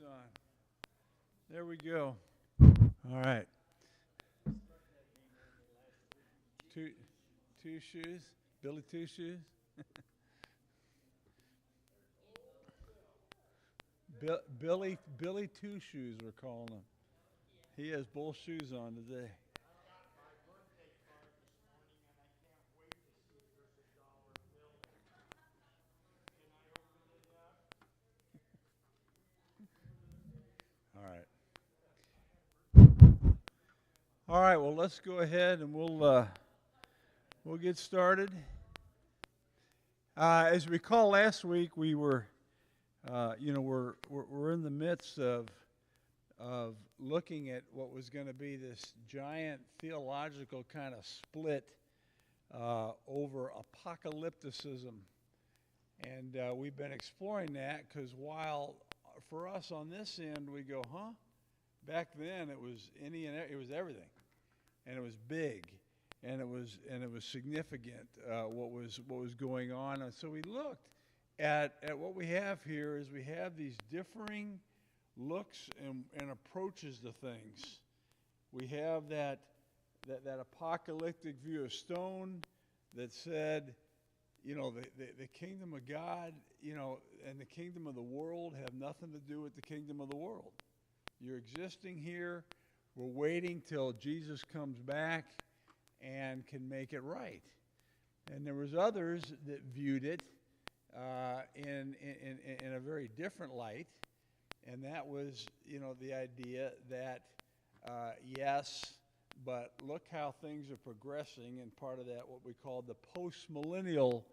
on. There we go. All right. Two, two shoes. Billy Two Shoes. Billy Two Shoes, we're calling him. He has both shoes on today. All right. All right. Well, let's go ahead and we'll get started. As you recall, last week we were, we're in the midst of looking at what was going to be this giant theological kind of split over apocalypticism. And we've been exploring that because while for us on this end we go, huh? Back then it was it was everything, and it was big, and it was significant what was going on. And so we looked at what we have here is we have these differing looks and approaches to things. We have that apocalyptic view of Stone that said, the kingdom of God, and the kingdom of the world have nothing to do with the kingdom of the world. You're existing here. We're waiting till Jesus comes back and can make it right. And there was others that viewed it in a very different light, and that was, the idea that yes, but look how things are progressing, and part of that what we call the post-millennial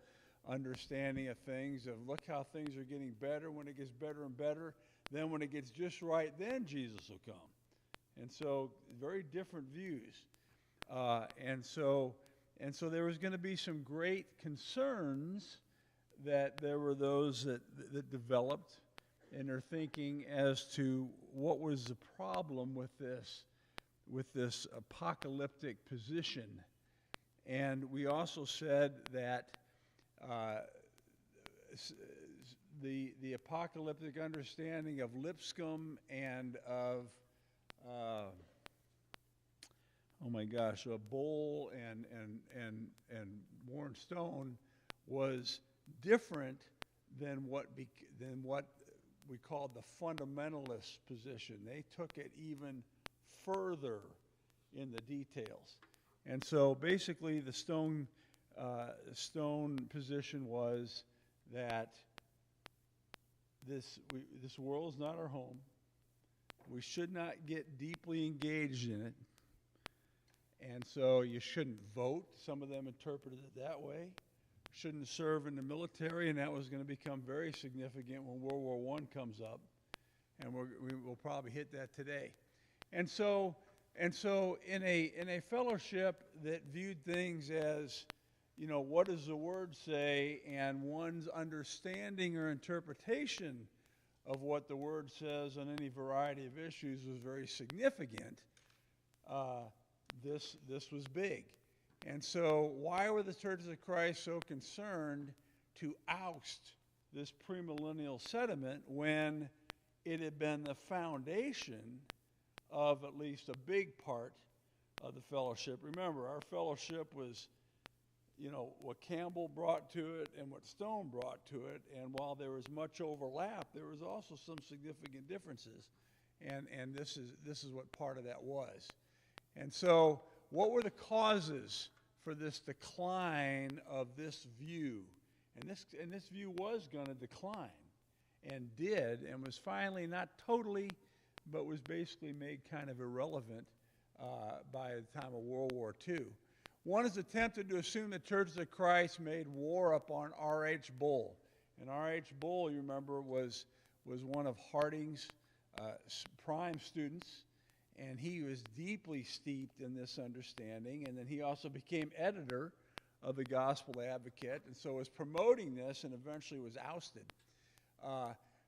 understanding of things, of look how things are getting better. When it gets better and better, then when it gets just right, then Jesus will come. And so very different views. And so there was going to be some great concerns that there were those that developed in their thinking as to what was the problem with this apocalyptic position. And we also said that the apocalyptic understanding of Lipscomb and of Bull and Warren Stone was different than what we called the fundamentalist position. They took it even further in the details. And so basically the Stone position was that this world is not our home. We should not get deeply engaged in it. And so you shouldn't vote. Some of them interpreted it that way. Shouldn't serve in the military, and that was going to become very significant when World War I comes up. And we will probably hit that today. And so in a fellowship that viewed things as, what does the Word say, and one's understanding or interpretation of what the Word says on any variety of issues was very significant, this was big. And so why were the Churches of Christ so concerned to oust this premillennial sentiment when it had been the foundation of at least a big part of the fellowship? Remember, our fellowship was, what Campbell brought to it and what Stone brought to it. And while there was much overlap, there was also some significant differences. And this is what part of that was. And so what were the causes for this decline of this view? And this view was going to decline, and did, and was finally not totally, but was basically made kind of irrelevant by the time of World War II. One is attempted to assume the Churches of Christ made war upon R.H. Bull. And R.H. Bull, you remember, was one of Harding's prime students, and he was deeply steeped in this understanding. And then he also became editor of the Gospel Advocate, and so was promoting this, and eventually was ousted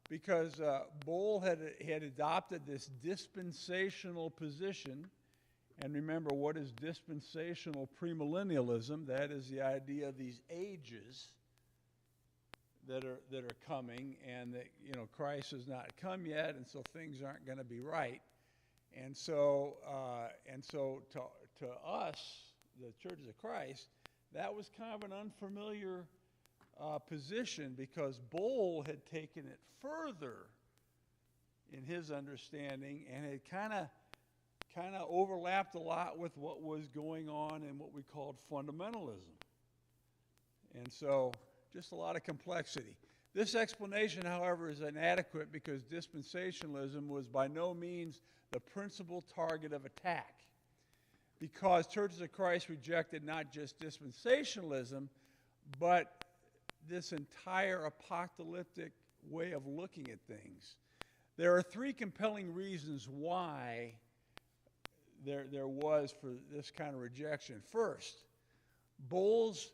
because Bull had adopted this dispensational position. And remember, what is dispensational premillennialism? That is the idea of these ages that are coming, and that Christ has not come yet, and so things aren't going to be right. And so to us, the Churches of Christ, that was kind of an unfamiliar position, because Bull had taken it further in his understanding, and it kind of overlapped a lot with what was going on in what we called fundamentalism. And so just a lot of complexity. This explanation, however, is inadequate, because dispensationalism was by no means the principal target of attack, because Churches of Christ rejected not just dispensationalism, but this entire apocalyptic way of looking at things. There are three compelling reasons why there was for this kind of rejection. First, Bull's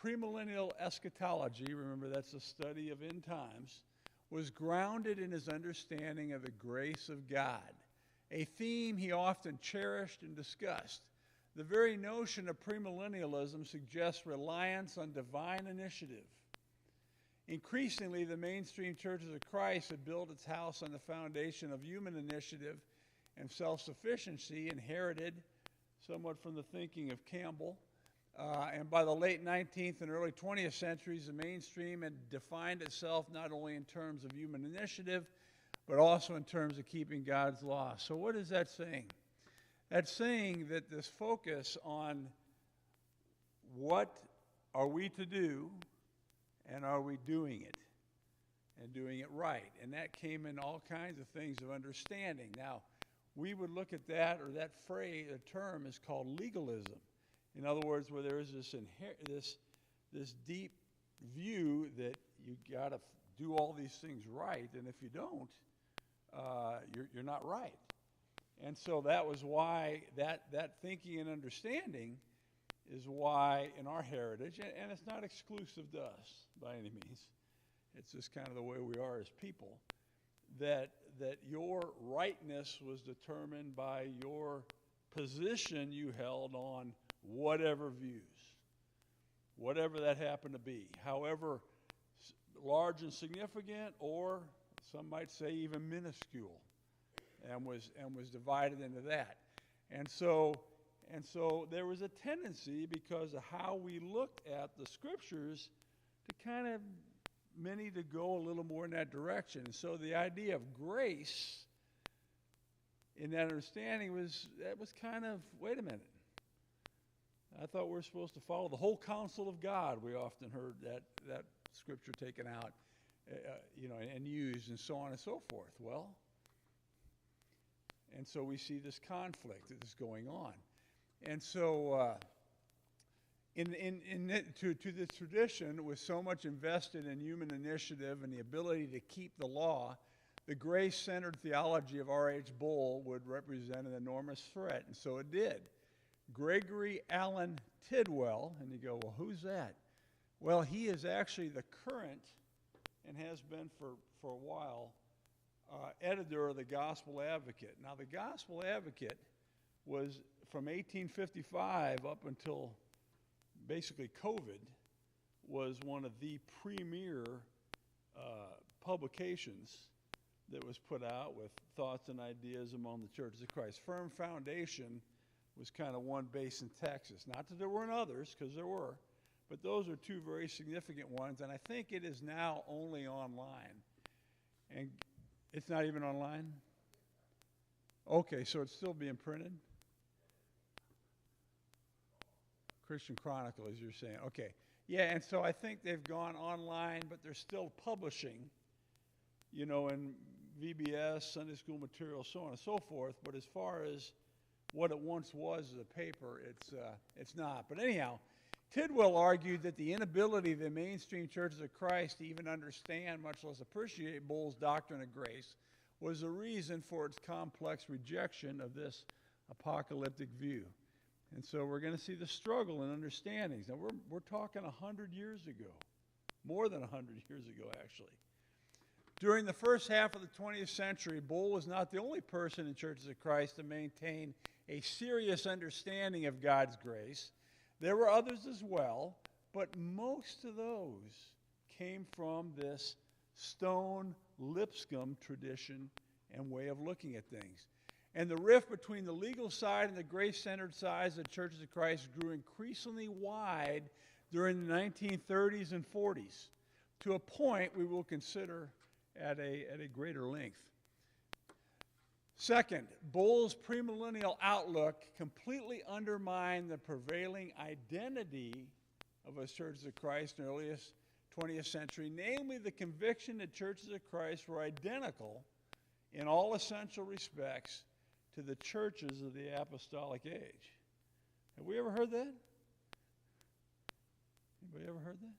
premillennial eschatology, remember that's the study of end times, was grounded in his understanding of the grace of God, a theme he often cherished and discussed. The very notion of premillennialism suggests reliance on divine initiative. Increasingly, the mainstream Churches of Christ have built its house on the foundation of human initiative and self-sufficiency, inherited somewhat from the thinking of Campbell. And by the late 19th and early 20th centuries, the mainstream had defined itself not only in terms of human initiative, but also in terms of keeping God's law. So what is that saying? That's saying that this focus on what are we to do, and are we doing it, and doing it right? And that came in all kinds of things of understanding. Now, we would look at that, or that phrase, a term is called legalism. In other words, where there is this deep view that you got to do all these things right, and if you don't, you're not right. And so that was why that thinking and understanding is why in our heritage, and it's not exclusive to us by any means, it's just kind of the way we are as people, that your rightness was determined by your position you held on whatever views, whatever that happened to be, however large and significant, or some might say even minuscule, and was divided into that. And so there was a tendency, because of how we looked at the scriptures, to kind of many to go a little more in that direction. And so the idea of grace in that understanding was kind of, wait a minute. I thought we were supposed to follow the whole counsel of God. We often heard that scripture taken out, and used, and so on and so forth. Well, and so we see this conflict that is going on. And so to this tradition, with so much invested in human initiative and the ability to keep the law, the grace-centered theology of R.H. Bull would represent an enormous threat, and so it did. Gregory Allen Tidwell, and you go, well, who's that? Well, he is actually the current, and has been for a while, editor of the Gospel Advocate. Now, the Gospel Advocate was from 1855 up until basically COVID, was one of the premier publications that was put out with thoughts and ideas among the Churches of Christ. Firm Foundation was kind of one based in Texas. Not that there weren't others, because there were, but those are two very significant ones, and I think it is now only online. And it's not even online? Okay, so it's still being printed? Christian Chronicle, as you're saying. Okay. Yeah, and so I think they've gone online, but they're still publishing, in VBS, Sunday school material, so on and so forth. But as far as what it once was as a paper, it's not. But anyhow, Tidwell argued that the inability of the mainstream Churches of Christ to even understand, much less appreciate, Bull's doctrine of grace was the reason for its complex rejection of this apocalyptic view. And so we're going to see the struggle in understandings. Now, we're talking 100 years ago, more than 100 years ago, actually. During the first half of the 20th century, Bull was not the only person in Churches of Christ to maintain a serious understanding of God's grace. There were others as well, but most of those came from this stone Lipscomb tradition and way of looking at things. And the rift between the legal side and the grace-centered sides of Churches of Christ grew increasingly wide during the 1930s and 40s, to a point we will consider at a greater length. Second, Bull's premillennial outlook completely undermined the prevailing identity of us Churches of Christ in the earliest 20th century, namely the conviction that Churches of Christ were identical in all essential respects to the churches of the apostolic age. Have we ever heard that? Anybody ever heard that?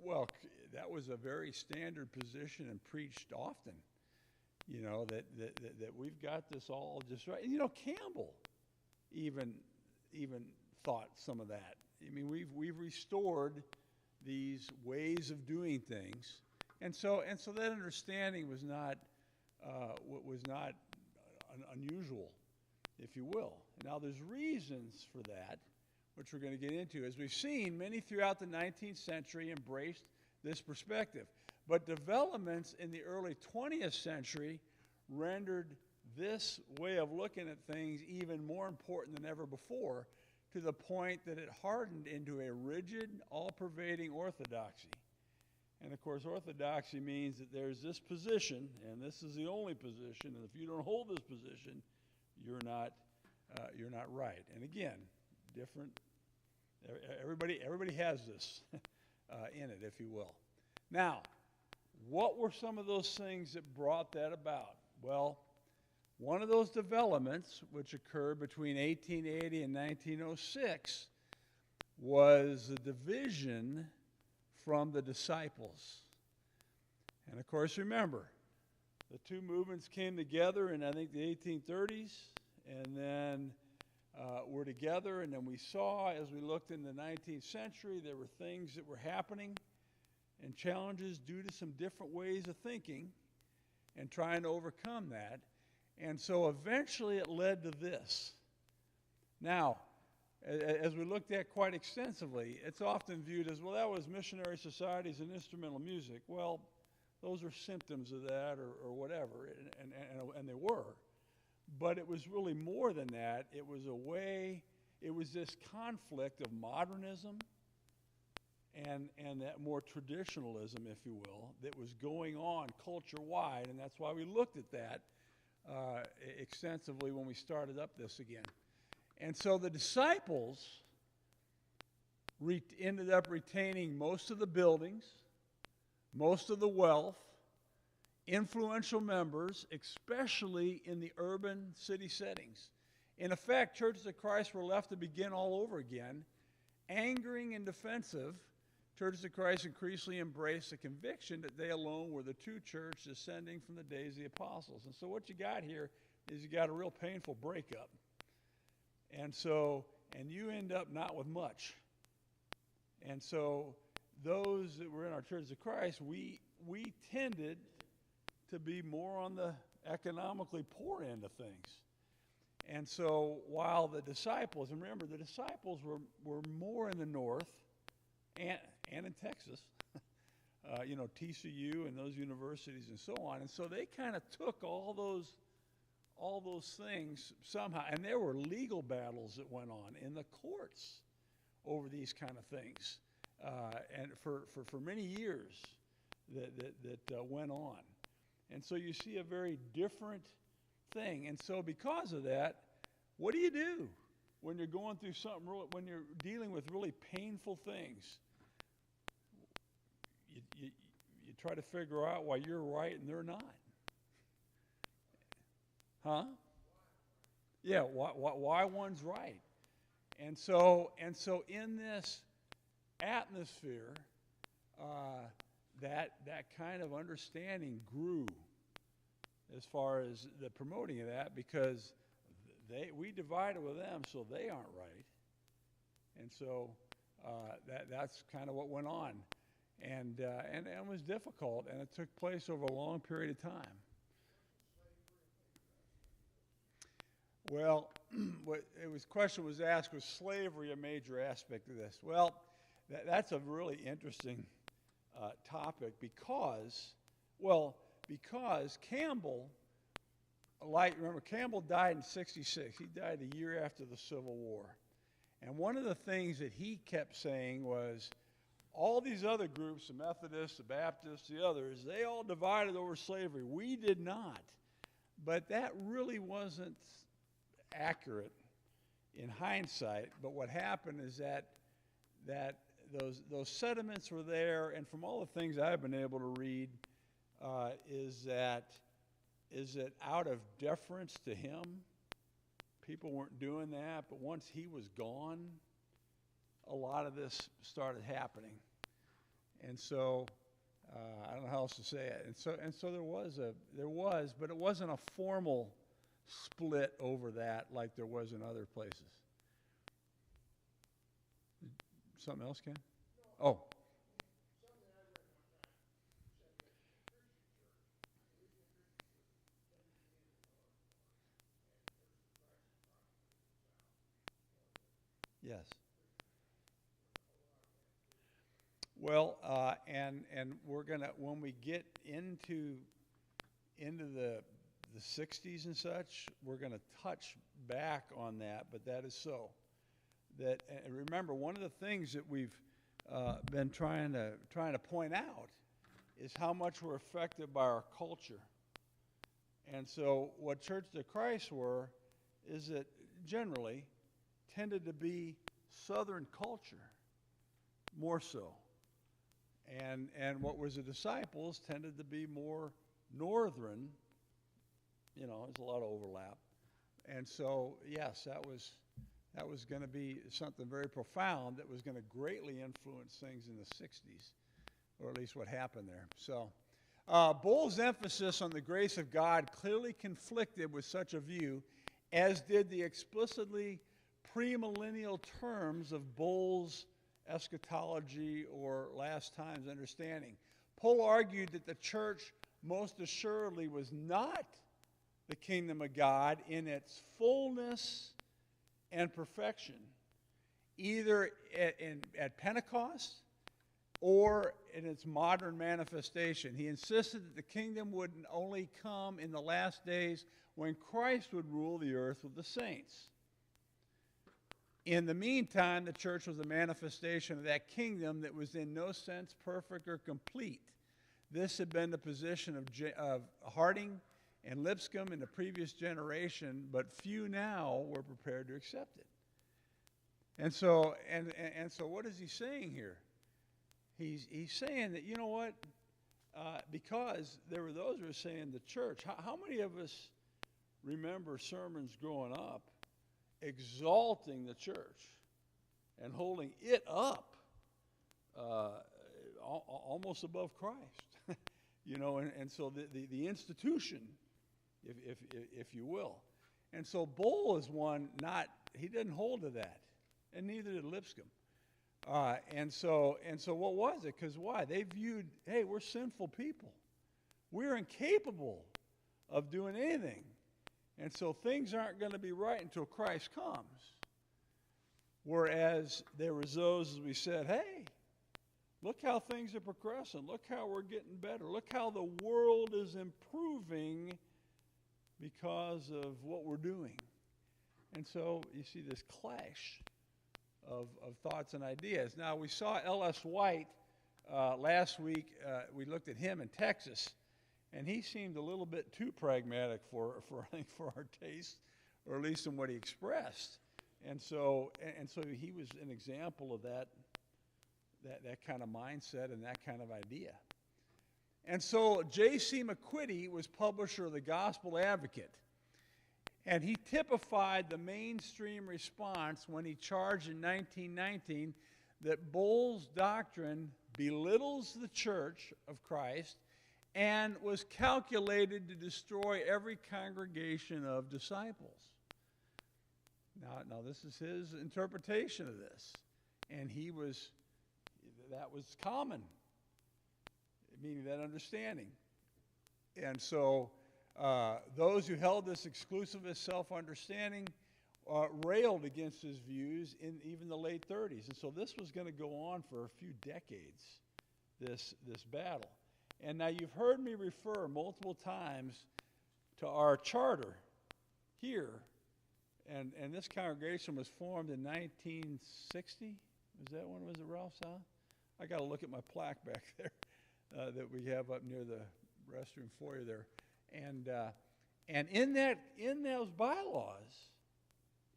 Well, that was a very standard position and preached often, you know, that we've got this all just right. And, you know, Campbell even thought some of that. I mean, we've restored these ways of doing things, and so that understanding was not unusual, if you will. Now, there's reasons for that, which we're going to get into. As we've seen, many throughout the 19th century embraced this perspective. But developments in the early 20th century rendered this way of looking at things even more important than ever before, to the point that it hardened into a rigid, all-pervading orthodoxy. And of course, orthodoxy means that there's this position, and this is the only position, and if you don't hold this position, you're not right. And again, different. Everybody has this in it, if you will. Now, what were some of those things that brought that about? Well, one of those developments, which occurred between 1880 and 1906, was the division from the disciples. And of course, remember, the two movements came together in, I think, the 1830s, and then were together, and then we saw, as we looked in the 19th century, there were things that were happening and challenges due to some different ways of thinking and trying to overcome that. And so eventually it led to this. Now, as we looked at quite extensively, it's often viewed as, well, that was missionary societies and instrumental music. Well, those are symptoms of that or whatever, and they were. But it was really more than that. It was this conflict of modernism and that more traditionalism, if you will, that was going on culture-wide, and that's why we looked at that extensively when we started up this again. And so the disciples ended up retaining most of the buildings, most of the wealth, influential members, especially in the urban city settings. In effect, Churches of Christ were left to begin all over again. Angering and defensive, Churches of Christ increasingly embraced the conviction that they alone were the true church descending from the days of the apostles. And so what you got here is you got a real painful breakup. And you end up not with much. And so those that were in our Churches of Christ, we tended to be more on the economically poor end of things. And so while the disciples, and remember, the disciples were more in the north and in Texas, TCU and those universities and so on. And so they kind of took all those things somehow, and there were legal battles that went on in the courts over these kind of things, and for many years that went on. And so you see a very different thing. And so because of that, what do you do when you're going through something, when you're dealing with really painful things? You try to figure out why you're right and they're not. Huh? Yeah, why one's right. And so in this atmosphere, that kind of understanding grew as far as the promoting of that, because we divided with them, so they aren't right. And so that's kind of what went on. And it was difficult, and it took place over a long period of time. Well, question was asked, was slavery a major aspect of this? Well, that's a really interesting topic because Campbell, remember, Campbell died in 66. He died a year after the Civil War. And one of the things that he kept saying was, all these other groups, the Methodists, the Baptists, the others, they all divided over slavery. We did not. But that really wasn't accurate in hindsight. But what happened is that those sediments were there, and from all the things I've been able to read, is that out of deference to him, people weren't doing that, but once he was gone, a lot of this started happening. And so I don't know how else to say it. And so there was, but it wasn't a formal split over that like there was in other places. Something else, Ken? Oh. Yes. Well, and we're gonna, when we get into the 60s and such, we're gonna touch back on that. But that is so. That, and remember, one of the things that we've been trying to point out is how much we're affected by our culture. And so, what Church of Christ were is that generally tended to be Southern culture, more so. And what was the disciples tended to be more Northern. You know, there's a lot of overlap. And so, yes, that was going to be something very profound that was going to greatly influence things in the 60s, or at least what happened there. So, Bull's emphasis on the grace of God clearly conflicted with such a view, as did the explicitly premillennial terms of Bull's eschatology or last times understanding. Bull argued that the church most assuredly was not the kingdom of God in its fullness and perfection, either at Pentecost or in its modern manifestation. He insisted that the kingdom would only come in the last days when Christ would rule the earth with the saints. In the meantime, the church was a manifestation of that kingdom that was in no sense perfect or complete. This had been the position of Harding and Lipscomb in the previous generation, but few now were prepared to accept it. And so what is he saying here? He's saying that, you know what, because there were those who were saying the church, how many of us remember sermons growing up exalting the church and holding it up almost above Christ? You know, and so the institution, if you will. And so Bull is one, he didn't hold to that, and neither did Lipscomb. And so what was it? Because why? They viewed, hey, we're sinful people. We're incapable of doing anything. And so things aren't going to be right until Christ comes. Whereas there was those, as we said, hey, look how things are progressing. Look how we're getting better. Look how the world is improving because of what we're doing. And so you see this clash of thoughts and ideas. Now, we saw L.S. White last week. We looked at him in Texas, and he seemed a little bit too pragmatic for I think, for our taste, or at least in what he expressed. And so he was an example of that kind of mindset and that kind of idea. And so J.C. McQuitty was publisher of the Gospel Advocate. And he typified the mainstream response when he charged in 1919 that Bull's doctrine belittles the church of Christ and was calculated to destroy every congregation of disciples. Now this is his interpretation of this. And that was common, meaning that understanding. And so those who held this exclusivist self-understanding railed against his views in even the late 30s. And so this was going to go on for a few decades, this battle. And now you've heard me refer multiple times to our charter here. And this congregation was formed in 1960. Was that when was it, Ralph Sal? I got to look at my plaque back there that we have up near the restroom foyer there. And in those bylaws,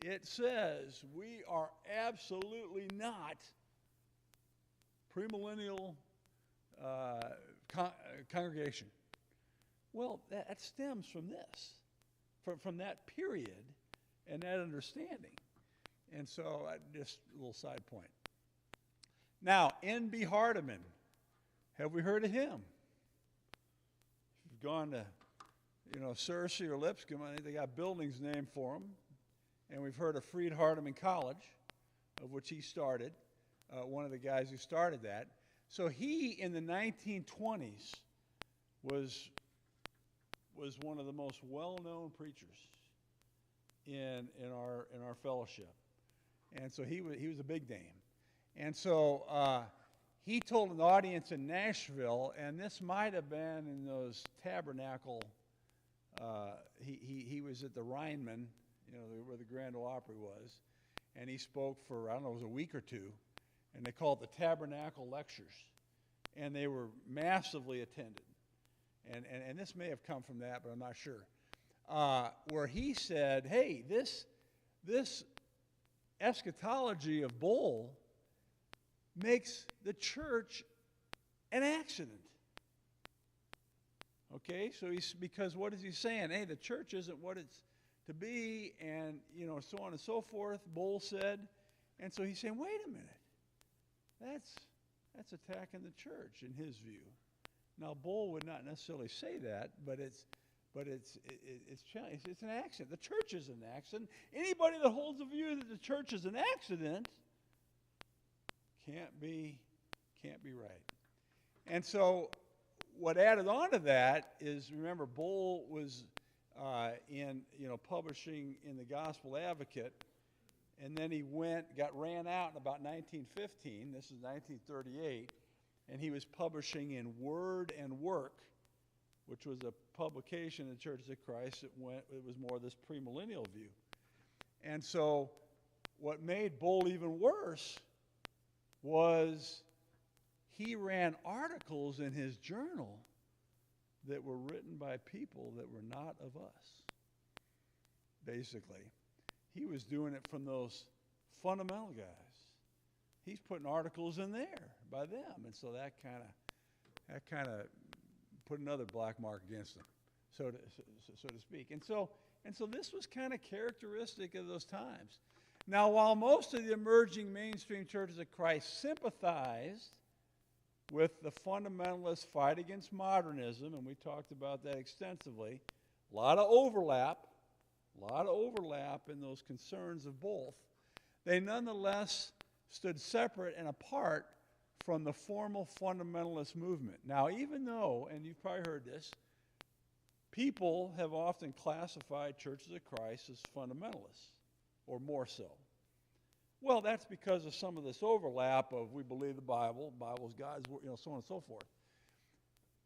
it says we are absolutely not premillennial congregation. Well, that stems from this, from that period and that understanding. And so, just a little side point. Now, N.B. Hardeman, have we heard of him? If you've gone to, Searcy or Lipscomb, I think they got buildings named for him. And we've heard of Freed Hardeman College, of which he started, one of the guys who started that. So he, in the 1920s, was one of the most well-known preachers in our fellowship. And so he was a big name. And so he told an audience in Nashville, and this might have been in those tabernacle, he was at the Rhineman, where the Grand Ole Opry was, and he spoke for, I don't know, it was a week or two, and they called it the Tabernacle Lectures, and they were massively attended. And this may have come from that, but I'm not sure. Where he said, hey, this eschatology of Bull makes the church an accident. Okay, so because what is he saying? Hey, the church isn't what it's to be, and so on and so forth, Bull said. And so he's saying, wait a minute, that's attacking the church in his view. Now, Bull would not necessarily say that, but it's an accident. The church is an accident. Anybody that holds the view that the church is an accident can't be right. And so what added on to that is, remember, Bull was publishing in the Gospel Advocate, and then he ran out in about 1915. This is 1938. And he was publishing in Word and Work, which was a publication in the Churches of Christ. It was more this premillennial view. And so what made Bull even worse was he ran articles in his journal that were written by people that were not of us, basically. He was doing it from those fundamental guys. He's putting articles in there by them, and so that kind of put another black mark against them, so to speak. And so this was kind of characteristic of those times. Now, while most of the emerging mainstream churches of Christ sympathized with the fundamentalist fight against modernism, and we talked about that extensively, a lot of overlap in those concerns of both, they nonetheless stood separate and apart from the formal fundamentalist movement. Now, even though, and you've probably heard this, people have often classified Churches of Christ as fundamentalists, or more so. Well, that's because of some of this overlap of we believe the Bible's God's word, so on and so forth.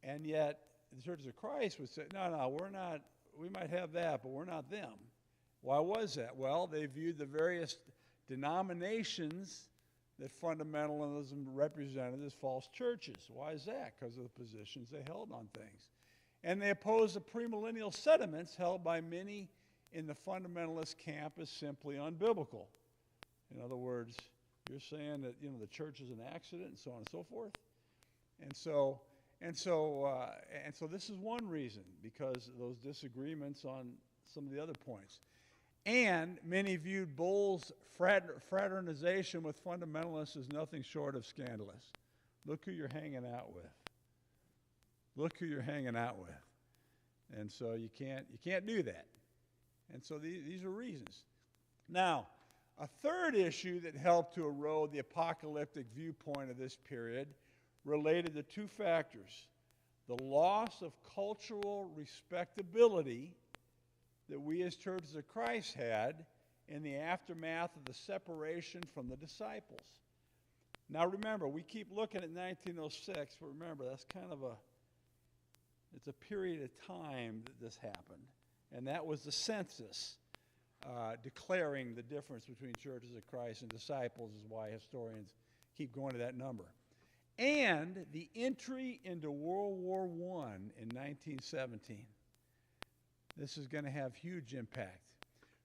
And yet, the Churches of Christ would say, no, we're not, we might have that, but we're not them. Why was that? Well, they viewed the various denominations that fundamentalism represented as false churches. Why is that? Because of the positions they held on things. And they opposed the premillennial sentiments held by many in the fundamentalist camp as simply unbiblical. In other words, you're saying that the church is an accident and so on and so forth. And so this is one reason, because of those disagreements on some of the other points. And many viewed Bull's fraternization with fundamentalists as nothing short of scandalous. Look who you're hanging out with. Look who you're hanging out with. And so you can't do that. And so these are reasons. Now, a third issue that helped to erode the apocalyptic viewpoint of this period related to two factors: the loss of cultural respectability that we as Churches of Christ had, in the aftermath of the separation from the disciples. Now remember, we keep looking at 1906, but remember, that's kind of it's a period of time that this happened. And that was the census declaring the difference between churches of Christ and disciples, is why historians keep going to that number. And the entry into World War I in 1917. This is going to have huge impact.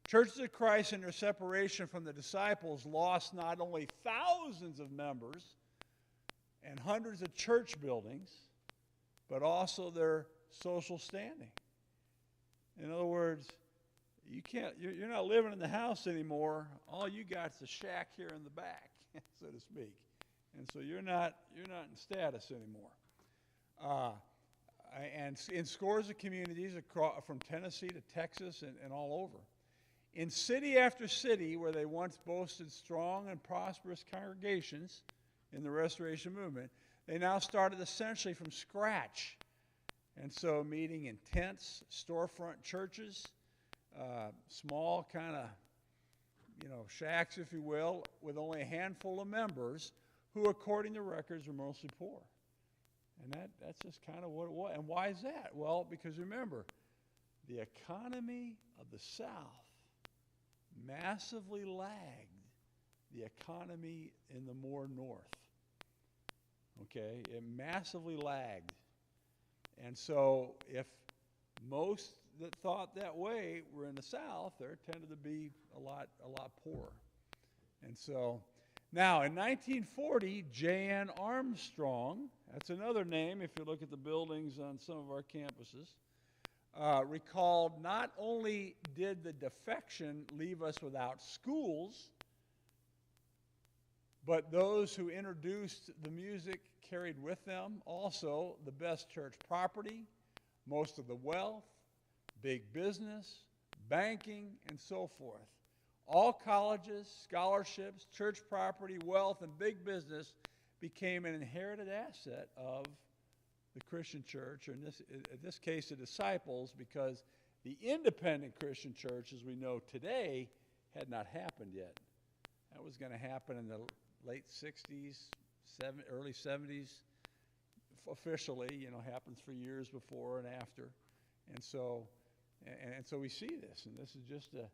Churches of Christ in their separation from the disciples lost not only thousands of members and hundreds of church buildings, but also their social standing. In other words, you're not living in the house anymore. All you got is a shack here in the back, so to speak. And so you're not in status anymore. And in scores of communities across, from Tennessee to Texas and all over. In city after city where they once boasted strong and prosperous congregations in the Restoration Movement, they now started essentially from scratch. And so meeting in tents, storefront churches, small kind of, shacks, if you will, with only a handful of members who, according to records, were mostly poor. And that's just kind of what it was. And why is that? Well, because remember, the economy of the South massively lagged the economy in the more north. Okay? It massively lagged. And so if most that thought that way were in the South, there tended to be a lot poorer. And so now in 1940, J.N. Armstrong, that's another name if you look at the buildings on some of our campuses, recalled not only did the defection leave us without schools, but those who introduced the music carried with them also the best church property, most of the wealth, big business, banking, and so forth. All colleges, scholarships, church property, wealth, and big business became an inherited asset of the Christian church, or in this case, the disciples, because the independent Christian church, as we know today, had not happened yet. That was going to happen in the late 60s, early 70s, officially, happens for years before and after. And so we see this, and this is just a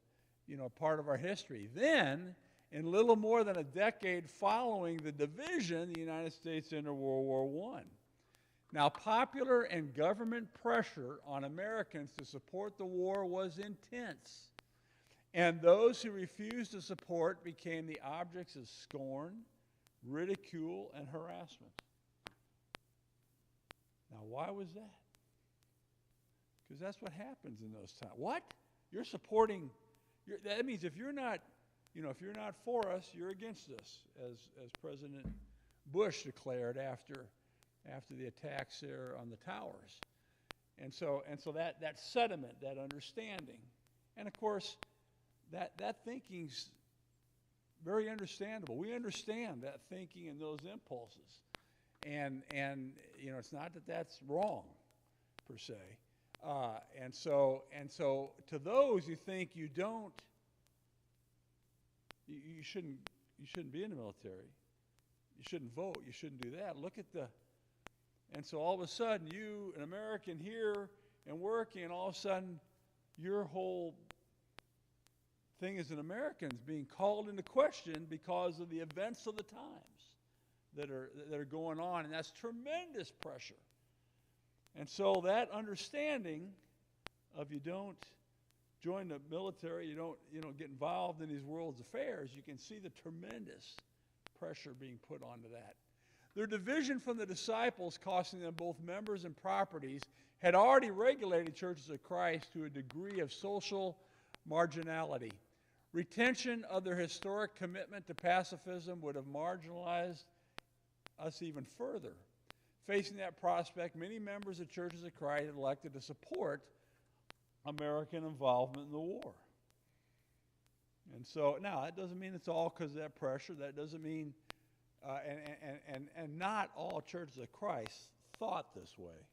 part of our history. Then, in little more than a decade following the division, the United States entered World War I. Now, popular and government pressure on Americans to support the war was intense, and those who refused to support became the objects of scorn, ridicule, and harassment. Now, why was that? Because that's what happens in those times. What? You're supporting? That means if you're not for us, you're against us, as President Bush declared after the attacks there on the towers. And so that sentiment, that understanding, and of course, that thinking's very understandable. We understand that thinking and those impulses, and it's not that that's wrong per se. And so to those who think you shouldn't be in the military, you shouldn't vote, you shouldn't do that. And so all of a sudden, you, an American here and working, and all of a sudden, your whole thing as an American is being called into question because of the events of the times that are going on, and that's tremendous pressure. And so that understanding of you don't join the military, you don't get involved in these world's affairs, you can see the tremendous pressure being put onto that. Their division from the disciples, costing them both members and properties, had already regulated churches of Christ to a degree of social marginality. Retention of their historic commitment to pacifism would have marginalized us even further. Facing that prospect, many members of churches of Christ had elected to support American involvement in the war. And so, now, that doesn't mean it's all because of that pressure. That doesn't mean, and not all churches of Christ thought this way.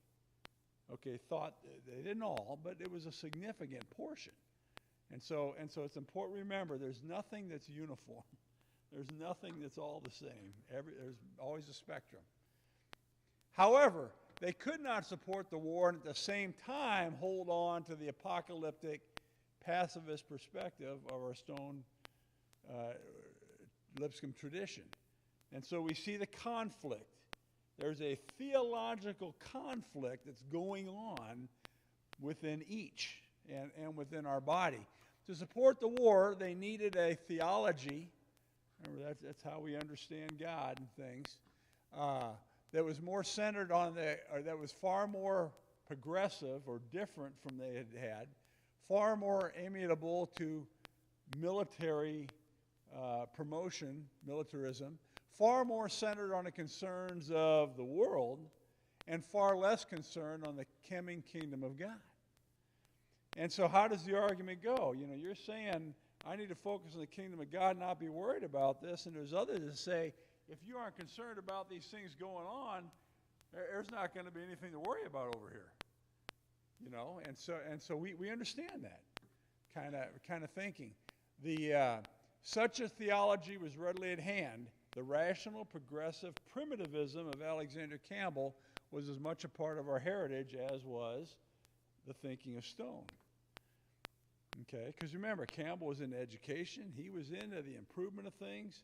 Okay, they didn't all, but it was a significant portion. And so it's important to remember there's nothing that's uniform. There's nothing that's all the same. There's always a spectrum. However, they could not support the war and at the same time hold on to the apocalyptic pacifist perspective of our Stone Lipscomb tradition. And so we see the conflict. There's a theological conflict that's going on within each and within our body. To support the war, they needed a theology. Remember, that's how we understand God and things. That was more centered on that was far more progressive or different from they had, far more amenable to military promotion, militarism, far more centered on the concerns of the world, and far less concerned on the coming kingdom of God. And so how does the argument go? You're saying, I need to focus on the kingdom of God and not be worried about this, and there's others that say, if you aren't concerned about these things going on, there's not going to be anything to worry about over here. And so we understand that kind of thinking. Such a theology was readily at hand. The rational, progressive primitivism of Alexander Campbell was as much a part of our heritage as was the thinking of Stone. Okay, because remember, Campbell was into education. He was into the improvement of things.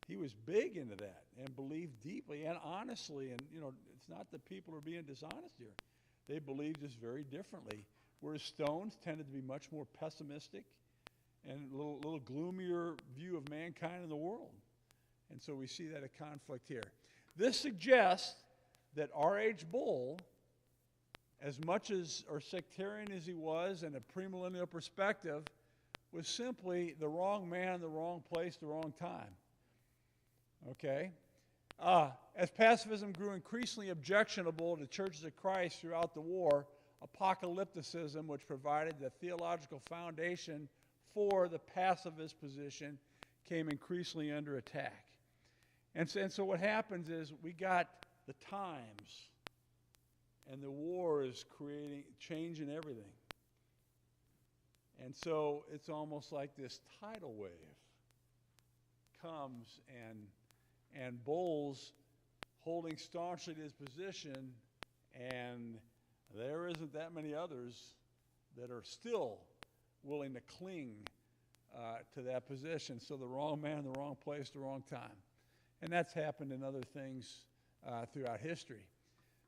He was big into that and believed deeply and honestly. And, it's not that people are being dishonest here. They believed just very differently. Whereas Stones tended to be much more pessimistic and a little gloomier view of mankind and the world. And so we see that a conflict here. This suggests that R.H. Bull, as much as or sectarian as he was in a premillennial perspective, was simply the wrong man, the wrong place, the wrong time. Okay? As pacifism grew increasingly objectionable to churches of Christ throughout the war, apocalypticism, which provided the theological foundation for the pacifist position, came increasingly under attack. And so what happens is we got the times, and the war is changing everything. And so it's almost like this tidal wave comes and Bull's holding staunchly to his position, and there isn't that many others that are still willing to cling to that position. So the wrong man, the wrong place, the wrong time. And that's happened in other things throughout history.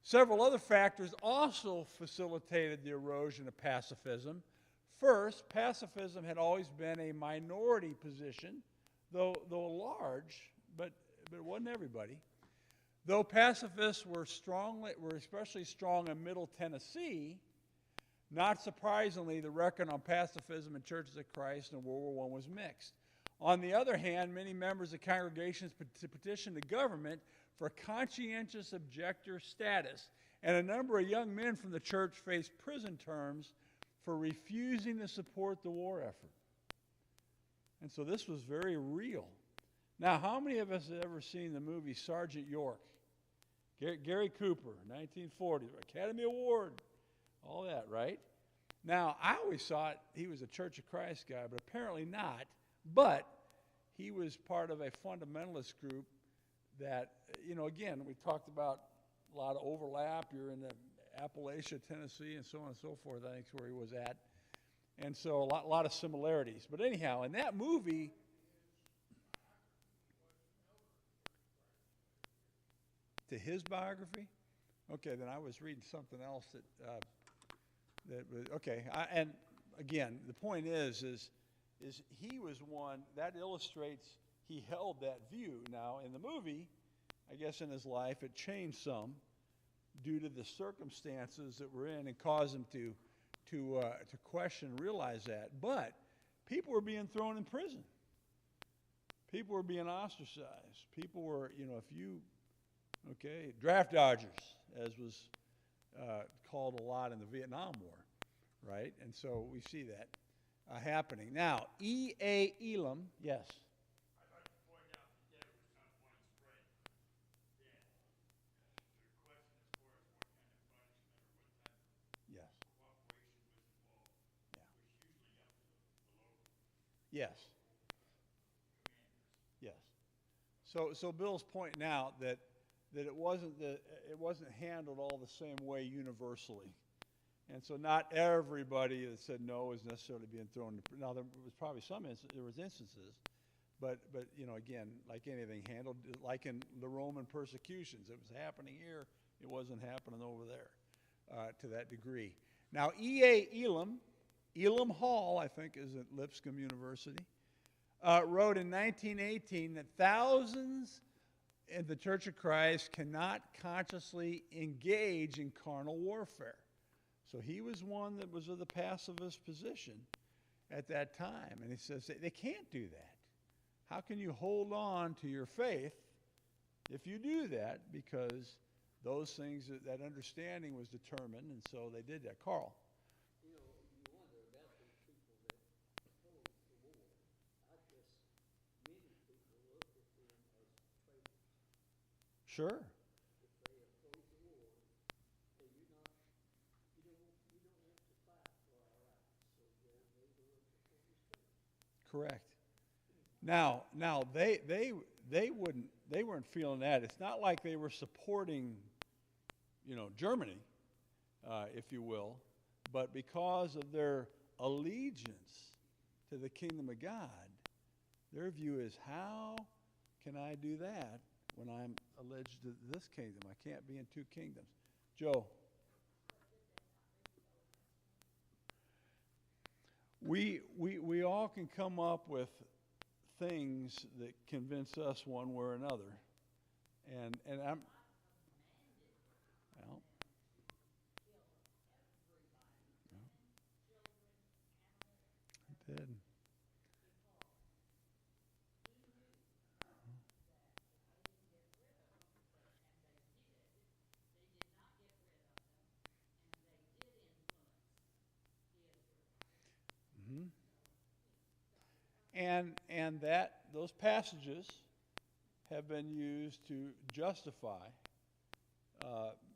Several other factors also facilitated the erosion of pacifism. First, pacifism had always been a minority position, though large, but it wasn't everybody. Though pacifists were especially strong in Middle Tennessee, not surprisingly, the record on pacifism in Churches of Christ in World War I was mixed. On the other hand, many members of congregations petitioned the government for conscientious objector status, and a number of young men from the church faced prison terms for refusing to support the war effort. And so this was very real. Now, how many of us have ever seen the movie Sergeant York? Gary Cooper, 1940, Academy Award, all that, right? Now, I always thought he was a Church of Christ guy, but apparently not. But he was part of a fundamentalist group that, again, we talked about a lot of overlap. You're in the Appalachia, Tennessee, and so on and so forth, I think is where he was at. And so a lot of similarities. But anyhow, in that movie, to his biography? Okay, then I was reading something else that was, okay. And again, the point is he was one, that illustrates he held that view. Now, in the movie, I guess in his life, it changed some due to the circumstances that we're in and caused him to question and realize that. But people were being thrown in prison. People were being ostracized. People were, draft dodgers, as was called a lot in the Vietnam War, right? And so we see that happening. Now, E.A. Elam, yes? I'd like to point out that it was not widespread then. The question as far as what kind of punishment or what type of Yes. cooperation was involved Yeah. was usually up to the lower Yes, commanders. yes. So Bill's pointing out that it wasn't handled all the same way universally. And so not everybody that said no is necessarily being thrown. Now there was probably there was instances, but you know, again, like anything handled, like in the Roman persecutions, it was happening here, it wasn't happening over there to that degree. Now Elam Hall, I think, is at Lipscomb University, wrote in 1918 that thousands in the Church of Christ cannot consciously engage in carnal warfare. So he was one that was of the pacifist position at that time. And he says they can't do that. How can you hold on to your faith if you do that? Because those things, that understanding was determined, and so they did that. Carl. You know, you wonder about those people that oppose the war. I guess many people look at them as traitors. Sure. If they oppose the war, and you don't want to fight for our rights, so they're neighborhood before the church. Correct. Now they weren't feeling that. It's not like they were supporting, you know, Germany, if you will, but because of their allegiance to the kingdom of God, their view is, how can I do that when I'm alleged to this kingdom? I can't be in two kingdoms. Joe. We all can come up with things that convince us one way or another. And I'm, well, I did. Mm-hmm. And that those passages have been used to justify,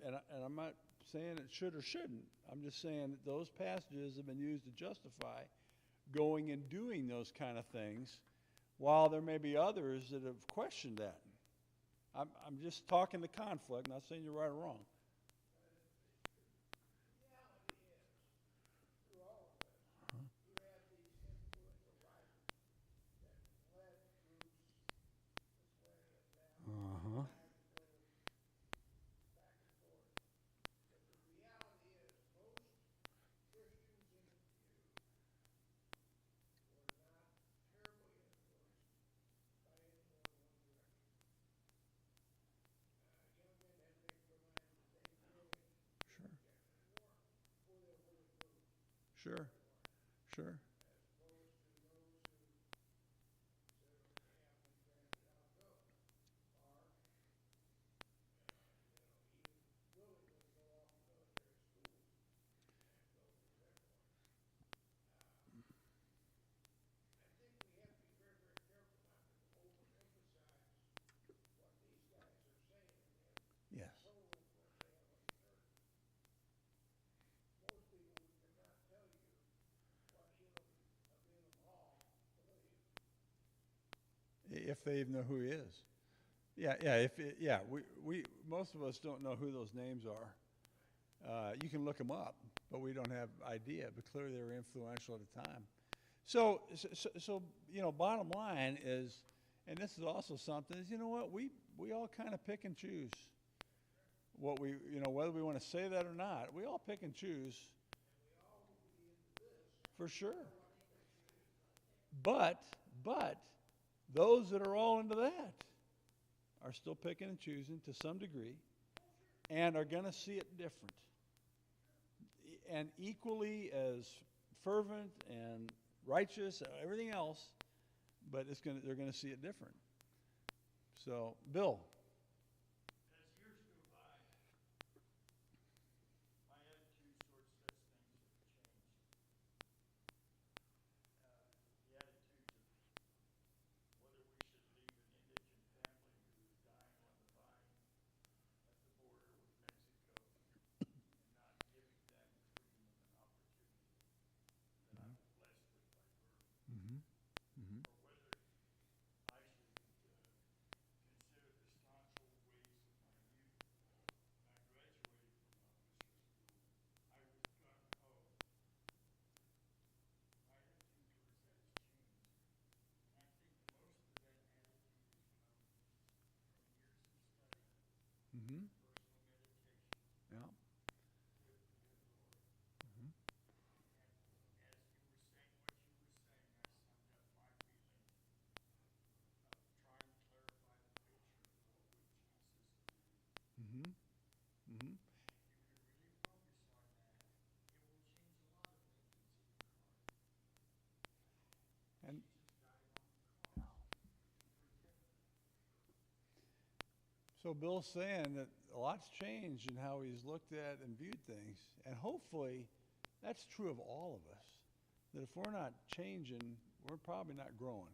and I'm not saying it should or shouldn't. I'm just saying that those passages have been used to justify going and doing those kind of things, while there may be others that have questioned that. I'm just talking the conflict, not saying you're right or wrong. Uh-huh. Sure. Sure. Sure. Yes. If they even know who he is. Yeah. We most of us don't know who those names are. You can look them up, but we don't have idea. But clearly, they were influential at the time. So you know, bottom line is, and this is also something, is, you know what, we all kind of pick and choose what we, you know, whether we want to say that or not. We all pick and choose, for sure. But those that are all into that are still picking and choosing to some degree, and are going to see it different, and equally as fervent and righteous, everything else, but they're going to see it different. So, Bill. As years go by, my attitude towards such things have changed. The attitudes of whether we should leave an indigent family who is dying on the vine at the border with Mexico and not giving them freedom and opportunity that I was blessed with by birth. Mm-hmm. Mm-hmm. personal meditation Yeah. with the Lord. Mm-hmm. And as you were saying what you were saying, I summed up my feeling of trying to clarify the picture of what would Jesus do. Mm-hmm. Mm-hmm. If you really focus on that, it will change a lot of thinkings in your heart. And Jesus died on the cross to protect us. so Bill's saying that a lot's changed in how he's looked at and viewed things. And hopefully that's true of all of us. That if we're not changing, we're probably not growing.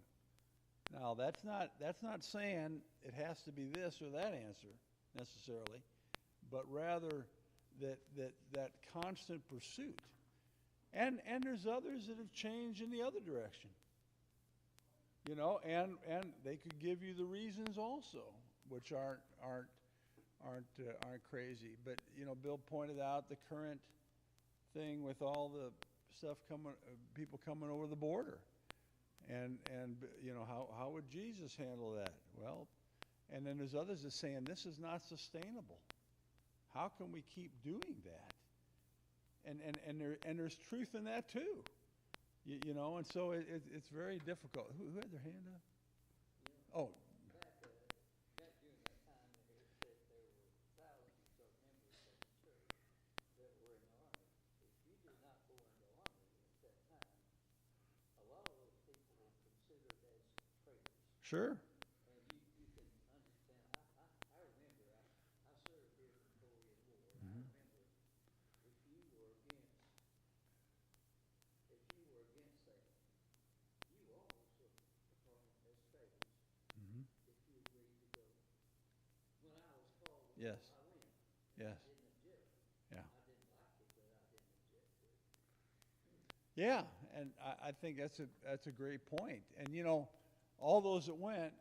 Now that's not saying it has to be this or that answer necessarily, but rather that constant pursuit. And there's others that have changed in the other direction. You know, and they could give you the reasons also, which aren't crazy. But you know, Bill pointed out the current thing with all the stuff coming, people coming over the border, and you know, how would Jesus handle that? Well, and then there's others that saying this is not sustainable. How can we keep doing that? And there's truth in that too. You know, and so it's very difficult. Who had their hand up? Oh, Back during that time, it said there were thousands of members of the church that were in the army. If you did not go into the army at that time, a lot of those people were considered as traitors. sure. And you can understand. I remember, I served here in the Korean War, and I remember if you were against that, you almost were performed as traitors Mm-hmm. if you agreed to go. When I was called to Yes. go, I went. Yes. I didn't object. Yeah. I didn't like it, but I didn't object to it. Yeah, and I think that's a great point. And you know, all those that went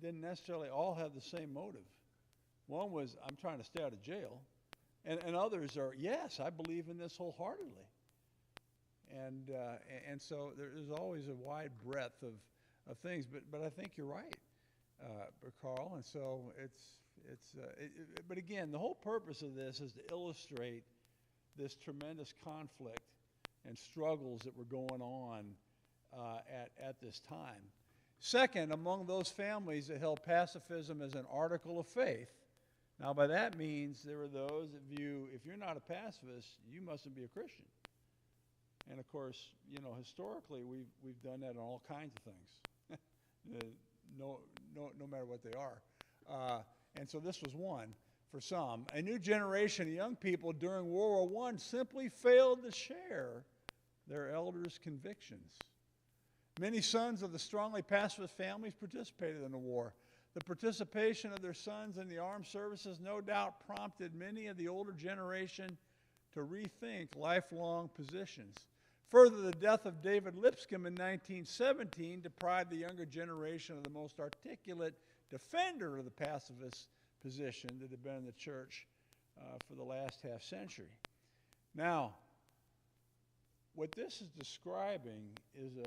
didn't necessarily all have the same motive. One was I'm trying to stay out of jail, and others are yes, I believe in this wholeheartedly. And so there's always a wide breadth of things. But I think you're right, Carl. And so but again, the whole purpose of this is to illustrate this tremendous conflict and struggles that were going on at this time. Second, among those families that held pacifism as an article of faith, now by that means there were those that view if you're not a pacifist, you mustn't be a Christian. And of course, you know, historically we've done that on all kinds of things, no matter what they are. And so this was one for some. A new generation of young people during World War I simply failed to share their elders' convictions. Many sons of the strongly pacifist families participated in the war. The participation of their sons in the armed services no doubt prompted many of the older generation to rethink lifelong positions. Further, the death of David Lipscomb in 1917 deprived the younger generation of the most articulate defender of the pacifist position that had been in the church for the last half century. Now, what this is describing is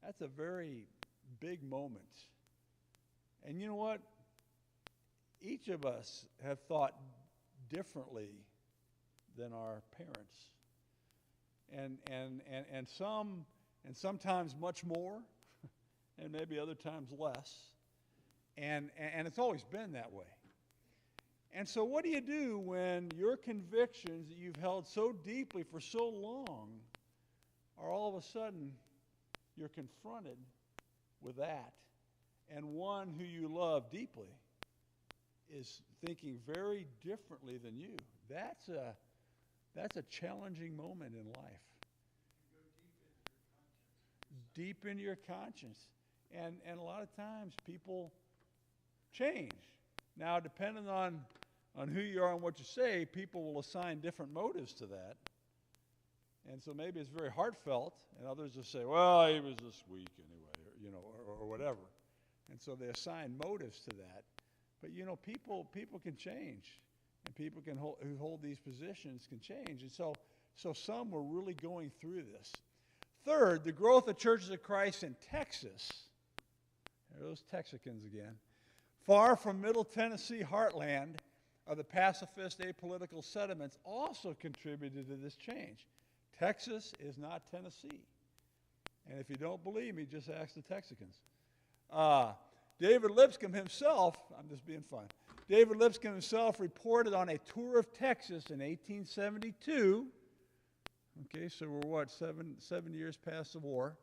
that's a very big moment. And you know what? Each of us have thought differently than our parents. And sometimes much more, and maybe other times less. And it's always been that way. And so what do you do when your convictions that you've held so deeply for so long are all of a sudden you're confronted with that, and one who you love deeply is thinking very differently than you? That's a challenging moment in life. You go Deep into your conscience. And a lot of times people change. Now, depending on who you are and what you say, people will assign different motives to that. And so maybe it's very heartfelt, and others will say, well, he was this weak anyway, or whatever. And so they assign motives to that. But, people can change, and people who hold these positions can change. And so some were really going through this. Third, the growth of churches of Christ in Texas. There are those Texicans again. Far from Middle Tennessee heartland of the pacifist apolitical sentiments also contributed to this change. Texas is not Tennessee. And if you don't believe me, just ask the Texicans. David Lipscomb himself, I'm just being fun, David Lipscomb himself reported on a tour of Texas in 1872, okay, so we're what, seven years past the war,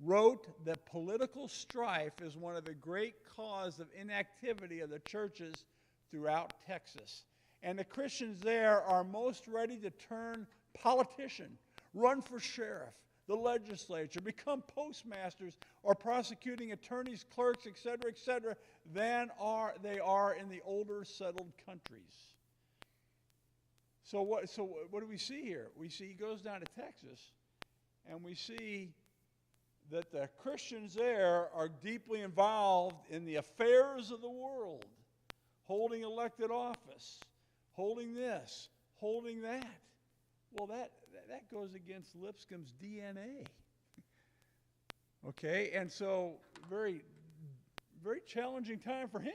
wrote that political strife is one of the great causes of inactivity of the churches throughout Texas. And the Christians there are most ready to turn politician, run for sheriff, the legislature, become postmasters or prosecuting attorneys, clerks, etc., than they are in the older settled countries. So what do we see here? We see he goes down to Texas, and we see that the Christians there are deeply involved in the affairs of the world, holding elected office, holding this, holding that. Well, that goes against Lipscomb's DNA. Okay, and so very, very challenging time for him.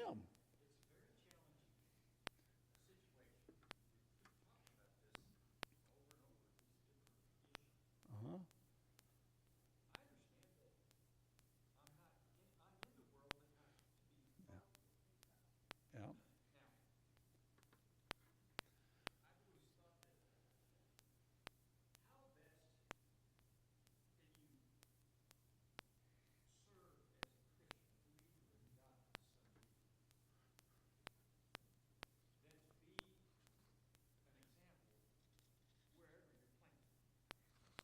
Uh-huh. Yeah.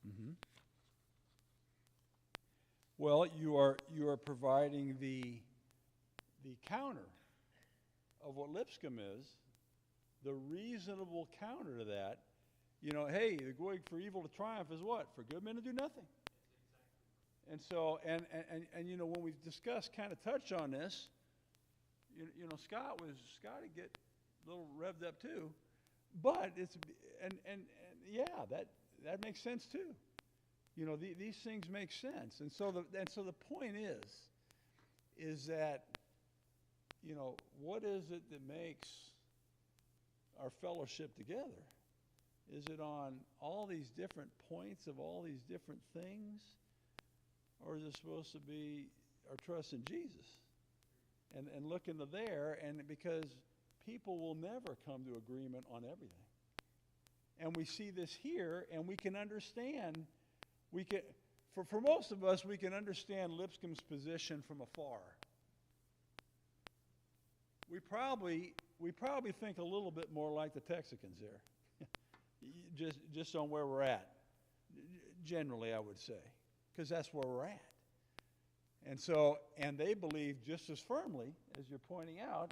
Mm-hmm. Well, you are providing the counter of what Lipscomb is, the reasonable counter to that. You know, hey, the going for evil to triumph is what? For good men to do nothing. And so, and you know, when we discussed, kind of touch on this, you know, Scott would get a little revved up too, but it's and yeah, that makes sense too. You know, these things make sense, and so the point is that, you know, what is it that makes our fellowship together? Is it on all these different points of all these different things? Or is it supposed to be our trust in Jesus? And look into there, and because people will never come to agreement on everything. And we see this here, and we can understand, for most of us, we can understand Lipscomb's position from afar. We probably think a little bit more like the Texicans there, just on where we're at. Generally, I would say, because that's where we're at. And so, and they believe just as firmly, as you're pointing out,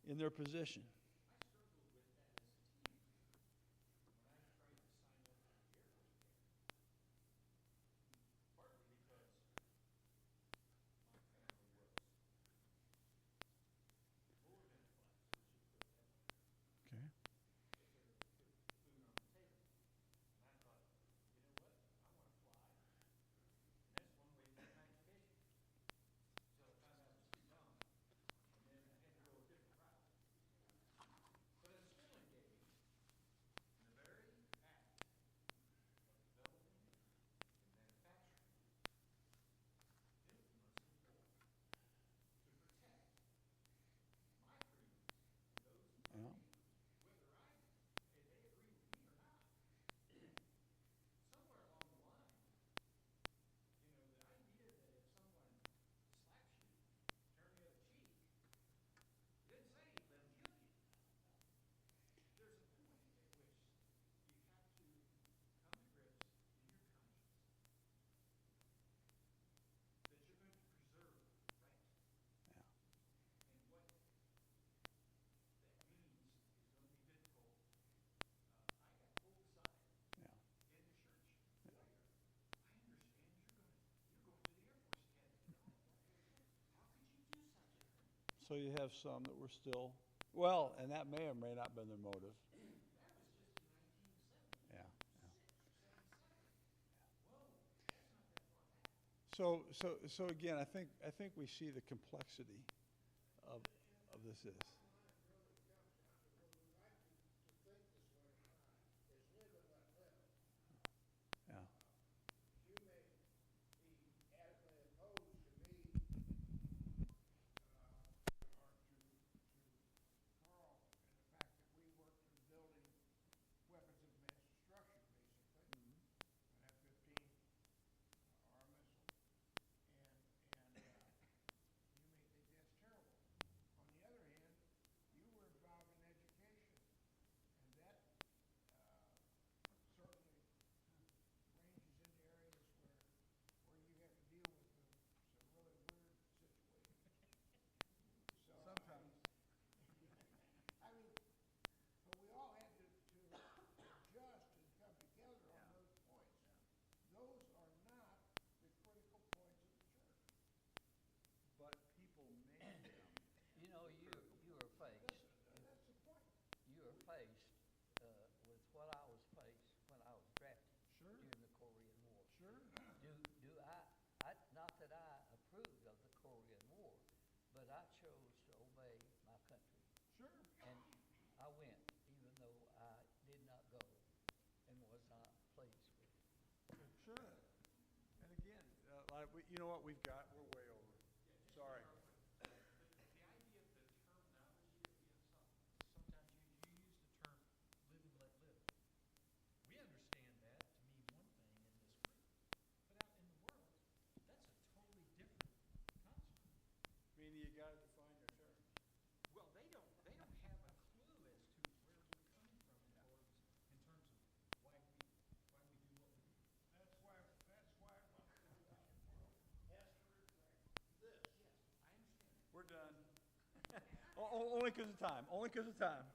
in their position. Okay. Yeah. So you have some that were still, well, and that may or may not have been their motive. Yeah. So again, I think we see the complexity this is. Yeah. You may be adamantly opposed to me, or to Carl, and the fact that we worked in building weapons of mass destruction, basically. An F-15 or a missile. And you may think that's terrible. On the other hand, you were involved in education, and that certainly ranges into areas where you have to deal with some really weird situations. So Sometimes. I mean, but we all had to adjust and come together on those points. Those are not the critical points of the church. But people made them. You know, you were faced, That's the point. you were faced with what I was faced when I was drafted Sure. during the Korean War. Sure. Not that I approved of the Korean War, but I chose to obey my country. Sure. And I went, even though I did not go and was not pleased with it. Sure. And again, you know what we've got? We're way over. Sorry. The idea of the terminology, sometimes you use the term live and let live. We understand that to mean one thing in this group, but out in the world, that's a totally different concept. Meaning you got to define your terms. Well, they don't have a clue as to where we're coming from in terms of why we do what we do. That's why has to reflect this. Yes, I understand. We're done. Only because of time. Only because of time.